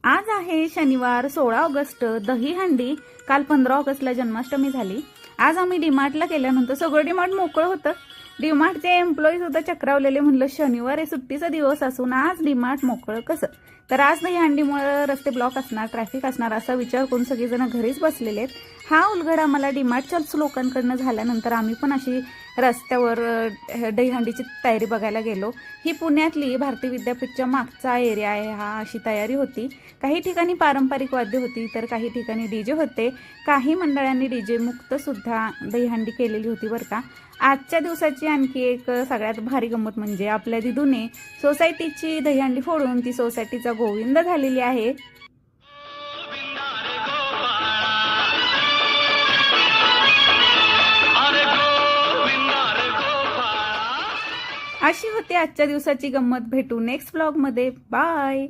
आज आहे शनिवार 16 ऑगस्ट. दहीहंडी. काल 15 ऑगस्टला जन्माष्टमी झाली. आज आम्ही डीमार्टला गेल्यानंतर सगळं डीमार्ट मोकळं होतं. डीमार्टचे एम्प्लॉई सुद्धा चक्रावलेले. म्हणलं शनिवार आहे, सुट्टीचा दिवस असून आज डीमार्ट मोकळं कसं. तर आज दहीहंडीमुळे रस्ते ब्लॉक असणार, ट्रॅफिक असणार असा विचार करून सगळेजण घरीच बसलेले आहेत. हा उलगडा आम्हाला डीमार्टच्याच लोकांकडनं झाल्यानंतर आम्ही पण अशी रस्त्यावर दहीहंडीची तयारी बघायला गेलो. ही पुण्यातली भारती विद्यापीठच्या मागचा एरिया आहे. हा अशी तयारी होती. काही ठिकाणी पारंपरिक वाद्य होती, तर काही ठिकाणी डीजे होते. काही मंडळांनी डीजे मुक्त सुद्धा दहीहंडी केलेली होती बरं का. आजच्या दिवसाची आणखी एक सगळ्यात भारी गंमत म्हणजे आपल्या दिदूने सोसायटीची दहीहंडी फोडून ती सोसायटीचा गोविंद झालेली आहे. अशी होती आजच्या दिवसाची गंमत. भेटू नेक्स्ट ब्लॉगमध्ये. बाय.